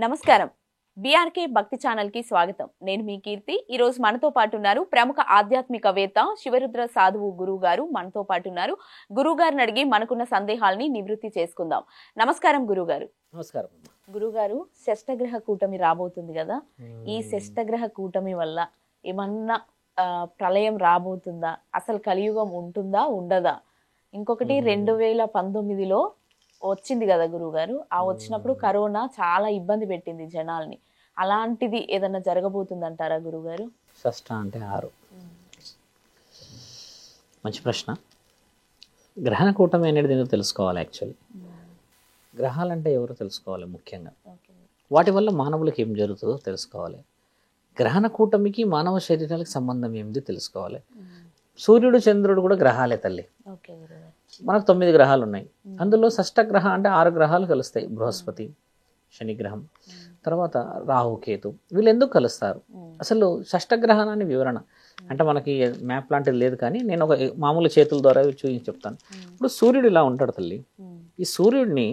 నమస్కారం. బీఆర్కే భక్తి ఛానల్ కి స్వాగతం. నేను మీ కీర్తి. ఈ రోజు మనతో పాటు ఉన్నారు ప్రముఖ ఆధ్యాత్మికవేత్త శివరుద్ర సాధువు గురువు గారు మనతో పాటు ఉన్నారు. గురువు గారిని అడిగి మనకున్న సందేహాలని నివృత్తి చేసుకుందాం. నమస్కారం గురువు గారు. నమస్కారం. గురువు గారు, షష్టగ్రహ కూటమి రాబోతుంది కదా, ఈ షష్టగ్రహ కూటమి వల్ల ఏమన్నా ప్రళయం రాబోతుందా? అసలు కలియుగం ఉంటుందా ఉండదా? ఇంకొకటి 2019లో వచ్చింది కదా గురువు గారు, ఆ వచ్చినప్పుడు కరోనా చాలా ఇబ్బంది పెట్టింది జనాల్ని. అలాంటిది ఏదన్నా జరగబోతుంది అంటారా గురువు గారు? షష్ఠ అంటే 6. మంచి ప్రశ్న. గ్రహణ కూటమి అనేది దీనిలో తెలుసుకోవాలి. యాక్చువల్లీ గ్రహాలంటే ఎవరో తెలుసుకోవాలి. ముఖ్యంగా వాటి వల్ల మానవులకు ఏం జరుగుతుందో తెలుసుకోవాలి. గ్రహణ కూటమికి మానవ శరీరాలకు సంబంధం ఏమిటి తెలుసుకోవాలి. సూర్యుడు చంద్రుడు కూడా గ్రహాలే తల్లి. మనకు 9 గ్రహాలు ఉన్నాయి. అందులో షష్టగ్రహం అంటే 6 గ్రహాలు కలుస్తాయి. బృహస్పతి, శనిగ్రహం, తర్వాత రాహుకేతు. వీళ్ళు ఎందుకు కలుస్తారు? అసలు షష్టగ్రహణాన్ని వివరణ అంటే మనకి మ్యాప్ లాంటిది లేదు, కానీ నేను ఒక మామూలు చేతుల ద్వారా చూపించి చెప్తాను. ఇప్పుడు సూర్యుడు ఇలా ఉంటాడు తల్లి. ఈ సూర్యుడిని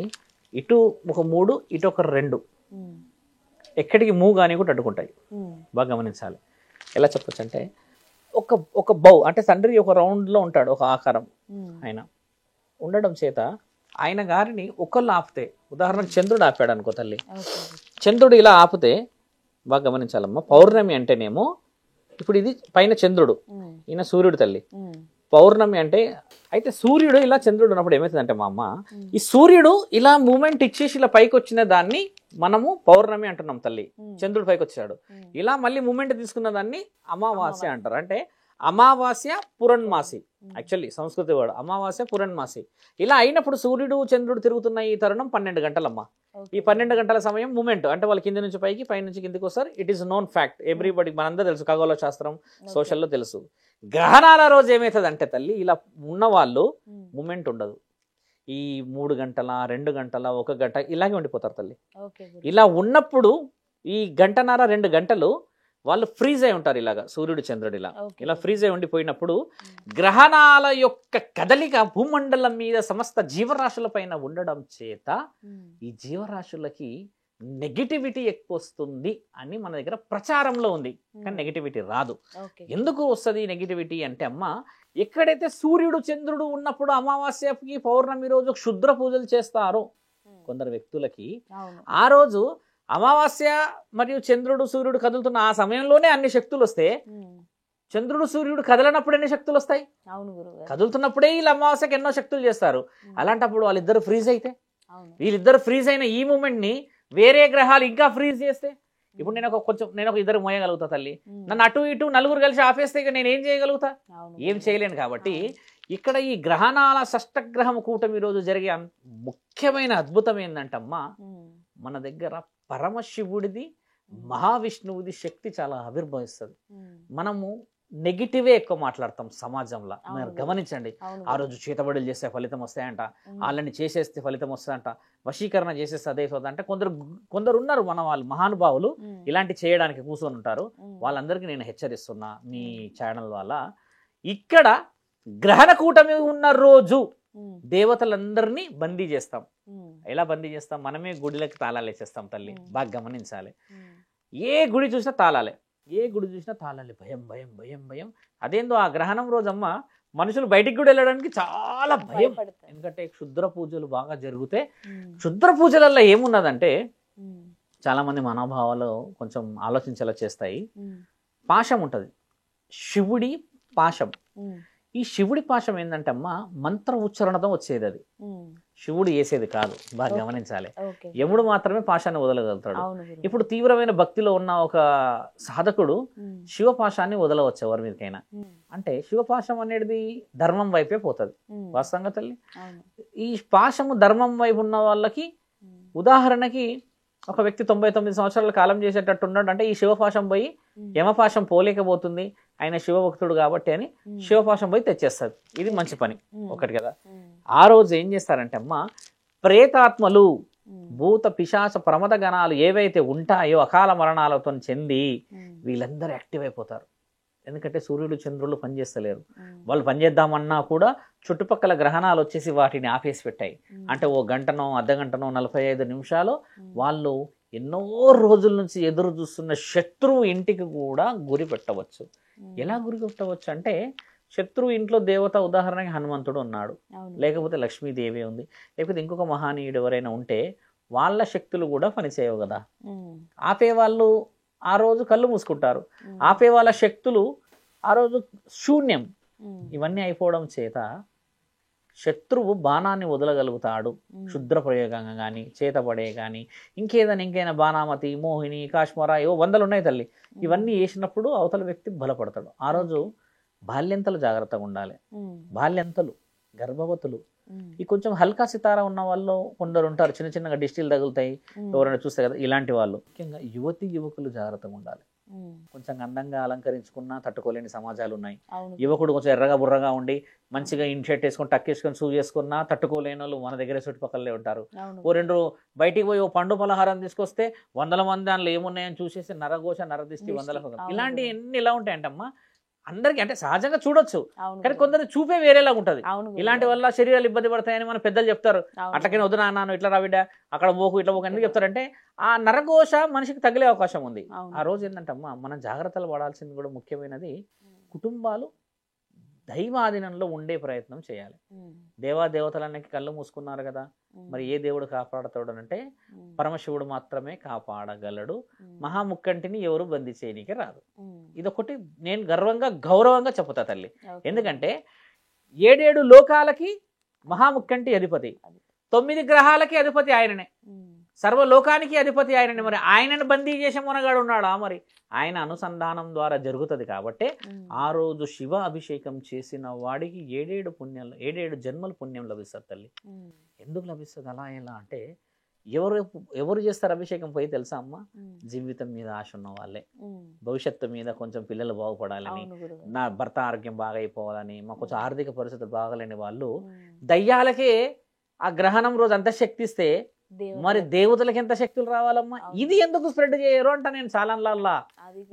ఇటు ఒక 3, ఇటు ఒక 2 ఎక్కడికి మూవ్ కానీ కూడా అడ్డుకుంటాయి. బాగా గమనించాలి. ఎలా చెప్పొచ్చు అంటే ఒక బౌ అంటే తండ్రి ఒక రౌండ్లో ఉంటాడు, ఒక ఆకారం ఆయన ఉండడం చేత ఆయన గారిని ఒకళ్ళు ఆపితే, ఉదాహరణకు చంద్రుడు ఆపాడు అనుకో తల్లి, చంద్రుడు ఇలా ఆపితే బాగా గమనించాలమ్మా. పౌర్ణమి అంటేనేమో ఇప్పుడు ఇది పైన చంద్రుడు, ఈయన సూర్యుడు తల్లి. పౌర్ణమి అంటే అయితే సూర్యుడు ఇలా చంద్రుడు ఉన్నప్పుడు ఏమవుతుందంటే మా అమ్మ, ఈ సూర్యుడు ఇలా మూమెంట్ ఇచ్చేసి ఇలా పైకి వచ్చిన దాన్ని మనము పౌర్ణమి అంటున్నాం తల్లి. చంద్రుడు పైకి వచ్చాడు, ఇలా మళ్ళీ మూమెంట్ తీసుకున్న దాన్ని అమావాస్య అంటారు. అంటే అమావాస్య పురణ్మాసి, యాక్చువల్లీ సంస్కృతి వర్డ్ అమావాస్య పురణ్మాసి. ఇలా అయినప్పుడు సూర్యుడు చంద్రుడు తిరుగుతున్న ఈ తరుణం 12 గంటలమ్మ. ఈ 12 గంటల సమయం మూమెంట్ అంటే వాళ్ళు కింద నుంచి పైకి, పై నుంచి కిందికి వస్తారు. It is known fact, everybody, మనందరూ తెలుసు, ఖగోళ శాస్త్రం, సోషల్లో తెలుసు. గ్రహణాల రోజు ఏమవుతుంది అంటే తల్లి, ఇలా ఉన్న వాళ్ళు మూమెంట్ ఉండదు. ఈ 3 గంటల 2 గంటల 1 గంట ఇలాగే ఉండిపోతారు తల్లి. ఇలా ఉన్నప్పుడు ఈ 1.5 2 గంటలు వాళ్ళు ఫ్రీజ్ అయి ఉంటారు. ఇలాగా సూర్యుడు చంద్రుడు ఇలా ఫ్రీజ్ అయి ఉండిపోయినప్పుడు గ్రహణాల యొక్క కదలిక భూమండలం మీద సమస్త జీవరాశుల పైన ఉండడం చేత ఈ జీవరాశులకి నెగిటివిటీ ఎక్కువ వస్తుంది అని మన దగ్గర ప్రచారంలో ఉంది. కానీ నెగిటివిటీ రాదు. ఎందుకు వస్తుంది నెగిటివిటీ అంటే అమ్మ, ఎక్కడైతే సూర్యుడు చంద్రుడు ఉన్నప్పుడు అమావాస్యకి పౌర్ణమి రోజు క్షుద్ర పూజలు చేస్తారో కొందరు వ్యక్తులకి, ఆ రోజు అమావాస్య మరియు చంద్రుడు సూర్యుడు కదులుతున్న ఆ సమయంలోనే అన్ని శక్తులు వస్తే, చంద్రుడు సూర్యుడు కదలనప్పుడు ఎన్ని శక్తులు వస్తాయి? కదులుతున్నప్పుడే వీళ్ళు అమావాస్యకి ఎన్నో శక్తులు చేస్తారు. అలాంటప్పుడు వాళ్ళిద్దరు ఫ్రీజ్ అయితే, వీళ్ళిద్దరు ఫ్రీజ్ అయిన ఈ మూమెంట్ ని వేరే గ్రహాలు ఇంకా ఫ్రీజ్ చేస్తే, ఇప్పుడు నేను ఒక 2 మోయగలుగుతా తల్లి. నన్ను అటు ఇటు 4 కలిసి ఆపేస్తే ఇక నేను ఏం చేయగలుగుతా? ఏం చేయలేను. కాబట్టి ఇక్కడ ఈ గ్రహణాల షష్టగ్రహం కూటమి రోజు జరిగే ముఖ్యమైన అద్భుతం ఏంటంటమ్మా, మన దగ్గర పరమశివుడిది మహావిష్ణువుది శక్తి చాలా ఆవిర్భవిస్తుంది. మనము నెగిటివే ఎక్కువ మాట్లాడతాం సమాజంలో. మీరు గమనించండి, ఆ రోజు చేతబడులు చేస్తే ఫలితం వస్తాయంట, వాళ్ళని చేసేస్తే ఫలితం వస్తాయంట, వశీకరణ చేసేస్తే అదే అంటే కొందరు ఉన్నారు మన వాళ్ళు మహానుభావులు ఇలాంటి చేయడానికి కూర్చొని ఉంటారు. వాళ్ళందరికీ నేను హెచ్చరిస్తున్నా మీ ఛానల్ వల్ల, ఇక్కడ గ్రహణ కూటమి ఉన్న రోజు దేవతలందరినీ బందీ చేస్తాం. ఎలా బందీ చేస్తాం? మనమే గుడిలకి తాళాలు వేసేస్తాం తల్లి. బాగా గమనించాలి. ఏ గుడి చూసినా తాళాలే, ఏ గుడి చూసినా తాళాలి. భయం భయం భయం భయం. అదేందో ఆ గ్రహణం రోజమ్మ మనుషులు బయటికి కూడా వెళ్ళడానికి చాలా భయం. ఎందుకంటే క్షుద్ర పూజలు బాగా జరిగితే, క్షుద్ర పూజలలో ఏమున్నదంటే చాలా మంది మనోభావాలు కొంచెం ఆలోచించేలా చేస్తాయి. పాశం ఉంటుంది, శివుడి పాశం. ఈ శివుడి పాశం ఏంటంటే అమ్మ, మంత్ర ఉచ్చారణతో వచ్చేది, అది శివుడు వేసేది కాదు. బాగా గమనించాలి. యముడు మాత్రమే పాశాన్ని వదలగలుగుతాడు. ఇప్పుడు తీవ్రమైన భక్తిలో ఉన్న ఒక సాధకుడు శివపాశాన్ని వదలవచ్చు ఎవరి మీదకైనా. అంటే శివపాశం అనేది ధర్మం వైపే పోతుంది వాస్తవంగా తల్లి. ఈ పాశము ధర్మం వైపు ఉన్న వాళ్ళకి, ఉదాహరణకి ఒక వ్యక్తి 99 సంవత్సరాల కాలం చేసేటట్టు ఉన్నాడు అంటే ఈ శివపాశం పోయి యమపాశం పోలేకపోతుంది, ఆయన శివభక్తుడు కాబట్టి అని శివపాశం పోయి తెచ్చేస్తారు. ఇది మంచి పని ఒకటి కదా. ఆ రోజు ఏం చేస్తారంటే అమ్మ, ప్రేతాత్మలు, భూత పిశాచ ప్రమద గణాలు ఏవైతే ఉంటాయో అకాల మరణాలతో చెంది వీళ్ళందరూ యాక్టివ్ అయిపోతారు. ఎందుకంటే సూర్యుడు చంద్రులు పనిచేస్తలేరు. వాళ్ళు పనిచేద్దామన్నా కూడా చుట్టుపక్కల గ్రహణాలు వచ్చేసి వాటిని ఆపేసి పెట్టాయి. అంటే ఓ గంటనో అర్ధగంటనో 45 నిమిషాలు వాళ్ళు ఎన్నో రోజుల నుంచి ఎదురు చూస్తున్న శత్రువు ఇంటికి కూడా గురి పెట్టవచ్చు. ఎలా గురి పెట్టవచ్చు అంటే, శత్రువు ఇంట్లో దేవత ఉదాహరణకి హనుమంతుడు ఉన్నాడు, లేకపోతే లక్ష్మీదేవి ఉంది, లేకపోతే ఇంకొక మహానీయుడు ఎవరైనా ఉంటే వాళ్ళ శక్తులు కూడా పనిచేయవు కదా. ఆపేవాళ్ళు ఆ రోజు కళ్ళు మూసుకుంటారు, ఆపే వాళ్ళ శక్తులు ఆ రోజు శూన్యం. ఇవన్నీ అయిపోవడం చేత శత్రువు బాణాన్ని వదలగలుగుతాడు, క్షుద్ర ప్రయోగంగా కానీ, చేతపడే కానీ, ఇంకేదైనా బాణామతి, మోహిని, కాశ్మరా, ఏవో 100 ఉన్నాయి తల్లి. ఇవన్నీ వేసినప్పుడు అవతల వ్యక్తి బలపడతాడు. ఆ రోజు బాల్యంతలు జాగ్రత్తగా ఉండాలి. బాల్యంతలు, గర్భవతులు, ఈ కొంచెం హల్కా సితారా ఉన్న వాళ్ళు కొందరు ఉంటారు, చిన్న చిన్నగా డిస్టిల్ తగులుతాయి, ఎవరైనా చూస్తే కదా, ఇలాంటి వాళ్ళు. ముఖ్యంగా యువకులు జాగ్రత్తగా ఉండాలి. కొంచెం అందంగా అలంకరించుకున్నా తట్టుకోలేని సమాజాలు ఉన్నాయి. యువకుడు కొంచెం ఎర్రగా బుర్రగా ఉండి మంచిగా ఇన్షర్ట్ వేసుకొని టక్ వేసుకొని షూ చేసుకున్నా తట్టుకోలేని వాళ్ళు మన దగ్గర చుట్టుపక్కలే ఉంటారు. ఓ 2 బయటికి పోయి ఓ పండు పలహారం తీసుకొస్తే 100 మంది దానిలో ఏమున్నాయని చూసేసి నరఘోష, నరదిష్టి, 100. ఇలాంటి ఎన్ని ఇలా ఉంటాయంటమ్మా. అందరికి అంటే సహజంగా చూడొచ్చు, కానీ కొందరు చూపే వేరేలా ఉంటది. ఇలాంటి వల్ల శరీరాలు ఇబ్బంది పడతాయని మన పెద్దలు చెప్తారు. అట్లకైనా వద్దు నాన్న, ఇట్లా రావిడ్డ, అక్కడ పోకు, ఇట్లా పోకు ఎందుకు చెప్తారంటే ఆ నరఘోష మనిషికి తగిలే అవకాశం ఉంది. ఆ రోజు ఏంటంటమ్మా, మనం జాగ్రత్తలు పడాల్సింది కూడా ముఖ్యమైనది, కుటుంబాలు దైవాధీనంలో ఉండే ప్రయత్నం చేయాలి. దేవతలన్నీ కళ్ళు మూసుకున్నారు కదా, మరి ఏ దేవుడు కాపాడతాడు అంటే పరమశివుడు మాత్రమే కాపాడగలడు. మహాముక్కంటిని ఎవరు బందీ చేయనీకి రాదు. ఇదొకటి నేను గౌరవంగా చెప్పుతా తల్లి. ఎందుకంటే 7 లోకాలకి మహాముక్కంటి అధిపతి, 9 గ్రహాలకి అధిపతి ఆయననే, సర్వలోకానికి అధిపతి ఆయననే. మరి ఆయనను బందీ చేసే మునగాడు ఉన్నాడా? మరి ఆయన అనుసంధానం ద్వారా జరుగుతుంది. కాబట్టి ఆ రోజు శివ అభిషేకం చేసిన వాడికి 7 జన్మల పుణ్యం లభిస్తుంది తల్లి. ఎందుకు లభిస్తుంది అలా ఎలా అంటే, ఎవరు చేస్తారు అభిషేకం పోయి తెలుసా అమ్మ? జీవితం మీద ఆశ ఉన్న వాళ్ళే, భవిష్యత్తు మీద కొంచెం పిల్లలు బాగుపడాలని, నా భర్త ఆరోగ్యం బాగా అయిపోవాలని, మాకు కొంచెం ఆర్థిక పరిస్థితి బాగలేని వాళ్ళు దయ్యాలకే ఆ గ్రహణం రోజు అంత శక్తి ఇస్తే మరి దేవతలకు ఎంత శక్తులు రావాలమ్మా? ఇది ఎందుకు స్ప్రెడ్ చేయరు అంట నేను చాలాన్లల్లా.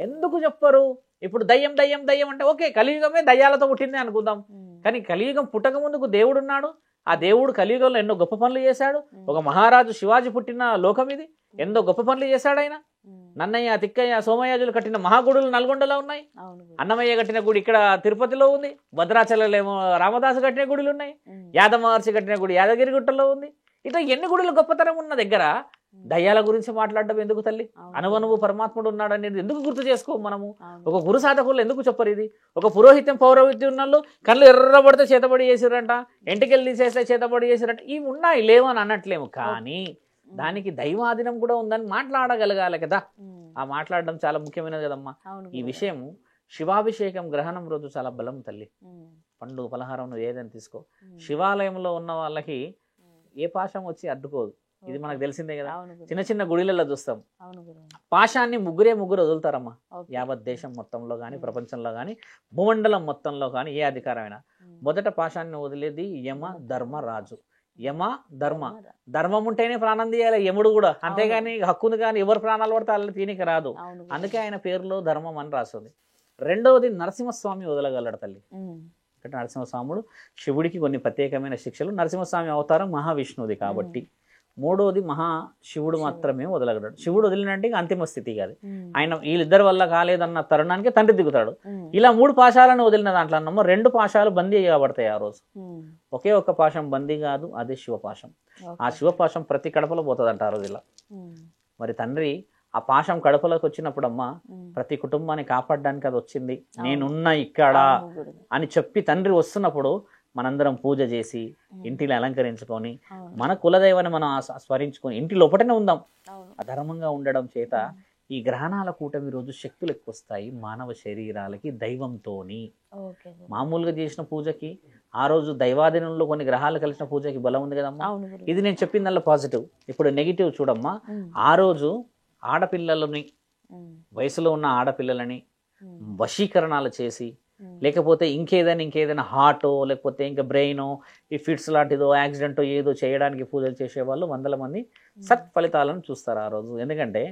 ఎందుకు చెప్పరు? ఇప్పుడు దయ్యం అంటే ఓకే, కలియుగమే దయ్యాలతో పుట్టింది అనుకుందాం, కానీ కలియుగం పుట్టక ముందుకు దేవుడు ఉన్నాడు. ఆ దేవుడు కలియుగంలో ఎన్నో గొప్ప పనులు చేశాడు. ఒక మహారాజు శివాజీ పుట్టిన లోకం ఇది, ఎన్నో గొప్ప పనులు చేశాడు ఆయన. నన్నయ్య, తిక్కయ్య, సోమయాజులు కట్టిన మహాగుడులు నల్గొండలో ఉన్నాయి, అన్నమయ్య కట్టిన గుడి ఇక్కడ తిరుపతిలో ఉంది, భద్రాచలంలో రామదాసు కట్టిన గుడులు ఉన్నాయి, యాదవ మహర్షి కట్టిన గుడి యాదగిరి గుట్టలో ఉంది. ఇట్లా ఎన్ని గుడులు గొప్పతనం ఉన్న దగ్గర దయ్యాల గురించి మాట్లాడడం ఎందుకు తల్లి? అనువనువు పరమాత్ముడు ఉన్నాడు అనేది ఎందుకు గుర్తు చేసుకో మనము? ఒక గురు సాధకులు ఎందుకు చెప్పరు ఇది? ఒక పురోహిత్యం పౌరోహిత్యం ఉన్న వాళ్ళు కళ్ళు ఎర్రబడితే చేతబడి చేసిరంట, ఎంటికెళ్ళి తీసేస్తే చేతబడి చేసిరంట. ఇవి ఉన్నాయి, లేవని అనట్లేము, కానీ దానికి దైవాధీనం కూడా ఉందని మాట్లాడగలగాలి కదా. ఆ మాట్లాడడం చాలా ముఖ్యమైనది కదమ్మా. ఈ విషయం శివాభిషేకం గ్రహణం రోజు చాలా బలం తల్లి. పండు పలహారం ఏదైనా తీసుకో, శివాలయంలో ఉన్న వాళ్ళకి ఏ పాశం వచ్చి అడ్డుకోదు. ఇది మనకు తెలిసిందే కదా. చిన్న చిన్న గుడిలలో చూస్తాం, పాశాన్ని ముగ్గురు వదులుతారమ్మా. యావత్ దేశం మొత్తంలో కానీ, ప్రపంచంలో కానీ, భూమండలం మొత్తంలో కానీ ఏ అధికారమైనా మొదట పాశాన్ని వదిలేది యమ ధర్మరాజు. యమ ధర్మం ఉంటేనే ప్రాణం తీయాలి యముడు కూడా, అంతేగాని హక్కును కానీ ఎవరు ప్రాణాలు పడితే వాళ్ళని తీనికి రాదు. అందుకే ఆయన పేరులో ధర్మం అని రాస్తుంది. రెండవది నరసింహస్వామి వదలగలడు తల్లి. అంటే నరసింహస్వాముడు శివుడికి కొన్ని ప్రత్యేకమైన శిక్షలు, నరసింహస్వామి అవతారం మహావిష్ణువుది కాబట్టి. మూడోది మహాశివుడు మాత్రమే వదలగలడు. శివుడు వదిలినంటే అంతిమ స్థితి కాదు, ఆయన వీళ్ళిద్దరి వల్ల కాలేదన్న తరుణానికి తండ్రి దిగుతాడు. ఇలా 3 పాశాలను వదిలిన దాంట్లో అన్నమో 2 పాశాలు బందీ చేయబడతాయి ఆ రోజు. ఒకే ఒక్క పాశం బందీ కాదు, అదే శివపాశం. ఆ శివపాశం ప్రతి కడపలో పోతుందంట ఆ రోజు. ఇలా మరి తండ్రి ఆ పాశం కడపలోకి వచ్చినప్పుడమ్మా ప్రతి కుటుంబాన్ని కాపాడడానికి అది వచ్చింది, నేనున్నా ఇక్కడ అని చెప్పి తండ్రి వస్తున్నప్పుడు మనందరం పూజ చేసి ఇంటిని అలంకరించుకొని మన కులదైవాన్ని మనం స్మరించుకొని ఇంటి లోపటనే ఉందాం. అధర్మంగా ఉండడం చేత ఈ గ్రహణాల కూటమి రోజు శక్తులు ఎక్కువ వస్తాయి మానవ శరీరాలకి దైవంతోని. మామూలుగా చేసిన పూజకి ఆ రోజు దైవాధీనంలో కొన్ని గ్రహాలు కలిసిన పూజకి బలం ఉంది కదమ్మా. ఇది నేను చెప్పిందల్లా పాజిటివ్. ఇప్పుడు నెగిటివ్ చూడమ్మా. ఆ రోజు ఆడపిల్లలని, వయసులో ఉన్న ఆడపిల్లలని వశీకరణాలు చేసి, లేకపోతే ఇంకేదైనా హార్టో లేకపోతే ఇంకా బ్రెయినో ఈ ఫిట్స్ లాంటిదో యాక్సిడెంటో ఏదో చేయడానికి పూజలు చేసేవాళ్ళు 100 మంది సత్ఫలితాలను చూస్తారు ఆ రోజు. ఎందుకంటే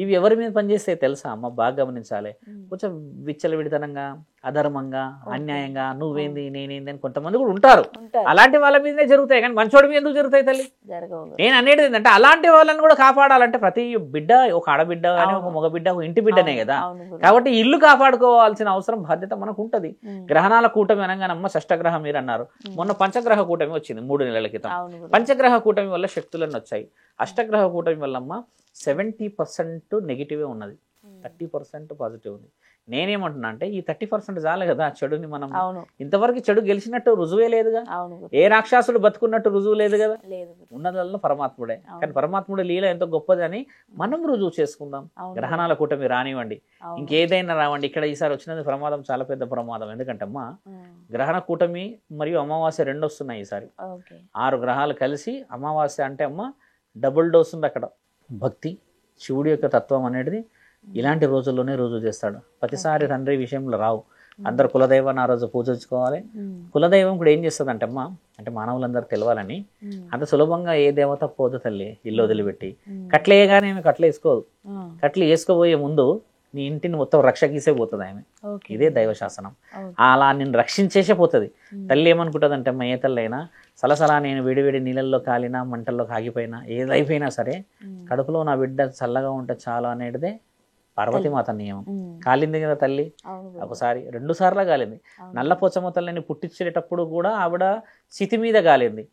ఇవి ఎవరి మీద పనిచేస్తాయి తెలుసా అమ్మ? బాగా గమనించాలి. కొంచెం విచ్చలవిడితనంగా, అధర్మంగా, అన్యాయంగా, నువ్వేంది నేనేంది అని కొంతమంది కూడా ఉంటారు. అలాంటి వాళ్ళ మీదనే జరుగుతాయి, కానీ మంచోడి మీద ఎందుకు జరుగుతాయి తల్లి? నేను అనేది ఏంటంటే అలాంటి వాళ్ళని కూడా కాపాడాలంటే ప్రతి బిడ్డ ఒక ఆడబిడ్డ కానీ ఒక మగ బిడ్డ ఒక ఇంటి బిడ్డనే కదా. కాబట్టి ఇల్లు కాపాడుకోవాల్సిన అవసరం బాధ్యత మనకు ఉంటది. గ్రహణాల కూటమి అనగానమ్మ షష్టగ్రహం మీరు అన్నారు. మొన్న పంచగ్రహ కూటమి వచ్చింది 3 నెలల క్రితం. పంచగ్రహ కూటమి వల్ల శక్తులన్నీ వచ్చాయి. అష్టగ్రహ కూటమి వల్ల అమ్మ 70% నెగిటివే ఉన్నది, 30% పాజిటివ్ ఉంది. నేనేమంటున్నా అంటే ఈ 30% చాలు కదా చెడుని మనం. ఇంతవరకు చెడు గెలిచినట్టు రుజువే లేదుగా. ఏ రాక్షసుడు బతుకున్నట్టు రుజువు లేదు కదా. ఉన్నదల్లో పరమాత్ముడే. కానీ పరమాత్ముడి లీల ఎంతో గొప్పది అని మనం రుజువు చేసుకుందాం. గ్రహణాల కూటమి రానివ్వండి, ఇంకేదైనా రావండి, ఇక్కడ ఈసారి వచ్చినది ప్రమాదం చాలా పెద్ద ప్రమాదం. ఎందుకంటే అమ్మా గ్రహణ కూటమి మరియు అమావాస్య 2 వస్తున్నాయి ఈసారి. 6 గ్రహాలు కలిసి అమావాస్య అంటే అమ్మ డబుల్ డోస్ ఉంది అక్కడ. భక్తి, శివుడి యొక్క తత్వం అనేది ఇలాంటి రోజుల్లోనే రుజువు చేస్తాడు. ప్రతిసారి తండ్రి విషయంలో రావు. అందరు కులదైవాన్ని ఆ రోజు పూజించుకోవాలి. కులదైవం కూడా ఏం చేస్తుంది అంటే అమ్మ, అంటే మానవులందరూ తెలవాలని అంత సులభంగా ఏ దేవత పోదు తల్లి ఇల్లు వదిలిపెట్టి. కట్లు వేయగానే ఆమె కట్లు వేసుకోదు. కట్లు వేసుకోబోయే ముందు నీ ఇంటిని మొత్తం రక్ష గీసే పోతుంది ఆమె. ఇదే దైవ శాసనం. అలా నిన్ను రక్షించేసే పోతుంది. తల్లి ఏమనుకుంటుంది అంటే అమ్మ, ఏ తల్లి అయినా సలసలా నేను వేడివేడి నీళ్ళల్లో కాలినా మంటల్లో కాగిపోయినా ఏదైపోయినా సరే కడుపులో నా బిడ్డ చల్లగా ఉంటే చాలు అనేటిదే పార్వతీమాత నియమం. కాలింది కదా తల్లి, ఒకసారి 2 సార్లు కాలింది. నల్లపోచమ్మ తల్లిని పుట్టించేటప్పుడు కూడా ఆవిడ చితి మీద కాలింది.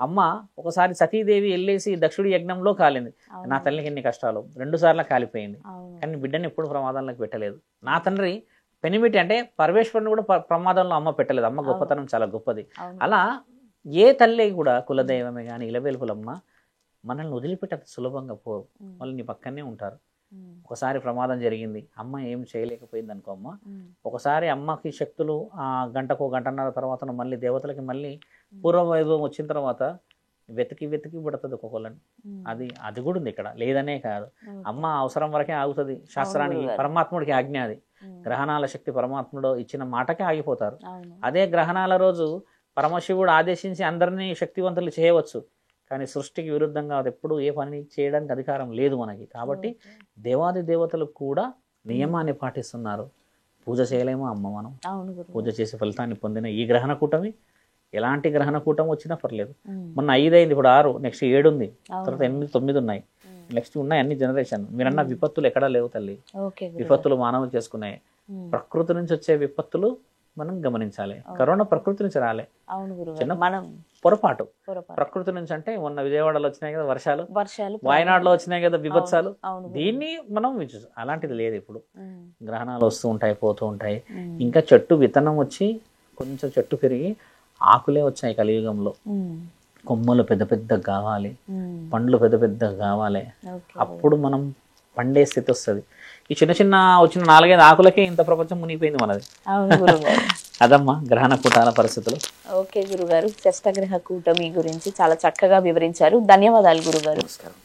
అమ్మ ఒకసారి సతీదేవి వెళ్ళేసి దక్షుడి యజ్ఞంలో కాలింది. నా తల్లికి ఎన్ని కష్టాలు, 2 సార్లు కాలిపోయింది. కానీ బిడ్డని ఎప్పుడు ప్రమాదంలోకి పెట్టలేదు. నా తండ్రి పెనిమిటి అంటే పరమేశ్వరుని కూడా ప్రమాదంలో అమ్మ పెట్టలేదు. అమ్మ గొప్పతనం చాలా గొప్పది. అలా ఏ తల్లి కూడా కులదైవమే కానీ ఇలవేల్పులమ్మ మనల్ని వదిలిపెట్ట సులభంగా పోరు. వాళ్ళు నీ పక్కనే ఉంటారు. ఒకసారి ప్రమాదం జరిగింది, అమ్మ ఏం చేయలేకపోయింది అనుకో అమ్మ, ఒకసారి అమ్మకి శక్తులు గంటకో గంటన్నర తర్వాత మళ్ళీ దేవతలకి మళ్ళీ పూర్వ వైభవం వచ్చిన తర్వాత వెతికి పడుతుంది ఒక్కొక్కళ్ళని. అది కూడా ఉంది ఇక్కడ, లేదనే కాదు. అమ్మ అవసరం వరకే ఆగుతుంది. శాస్త్రానికి పరమాత్ముడికి ఆజ్ఞ అది. గ్రహణాల శక్తి పరమాత్ముడు ఇచ్చిన మాటకే ఆగిపోతారు. అదే గ్రహణాల రోజు పరమశివుడు ఆదేశించి అందరినీ శక్తివంతులు చేయవచ్చు, కానీ సృష్టికి విరుద్ధంగా అది ఎప్పుడు ఏ పని చేయడానికి అధికారం లేదు మనకి. కాబట్టి దేవాది దేవతలు కూడా నియమాన్ని పాటిస్తున్నారు. పూజ చేయలేమో అమ్మ మనం. పూజ చేసే ఫలితాన్ని పొందిన ఈ గ్రహణ కూటమి ఎలాంటి గ్రహణ కూటమి వచ్చినా పర్లేదు. మొన్న 5 అయింది, ఇప్పుడు 6, నెక్స్ట్ 7 ఉంది, తర్వాత 8, 9 ఉన్నాయి, నెక్స్ట్ ఉన్నాయి అన్ని జనరేషన్. మీరన్న విపత్తులు ఎక్కడా లేవు తల్లి. విపత్తులు మానవులు చేసుకున్నాయి. ప్రకృతి నుంచి వచ్చే విపత్తులు మనం గమనించాలి. కరోనా ప్రకృతి నుంచి రాలే, చిన్న పొరపాటు ప్రకృతి నుంచి. అంటే మొన్న విజయవాడలో వచ్చినాయి కదా వర్షాలు, వాయనాడులో వచ్చినాయి కదా విపత్సాలు. దీన్ని మనం అలాంటిది లేదు. ఇప్పుడు గ్రహణాలు వస్తూ ఉంటాయి, పోతూ ఉంటాయి. ఇంకా చెట్టు విత్తనం వచ్చి కొంచెం చెట్టు పెరిగి ఆకులే వచ్చాయి కలియుగంలో. కొమ్మలు పెద్ద పెద్ద కావాలి, పండ్లు పెద్ద పెద్ద కావాలి, అప్పుడు మనం పండే స్థితి వస్తుంది. ఈ చిన్న చిన్న వచ్చిన 4-5 ఆకులకే ఇంత ప్రపంచం మునిగిపోయింది మనది. అదమ్మా గ్రహణ కూటాల పరిస్థితులు. ఓకే గురుగారు, షష్టగ్రహ కూటమి గురించి చాలా చక్కగా వివరించారు. ధన్యవాదాలు గురుగారు. నమస్కారం.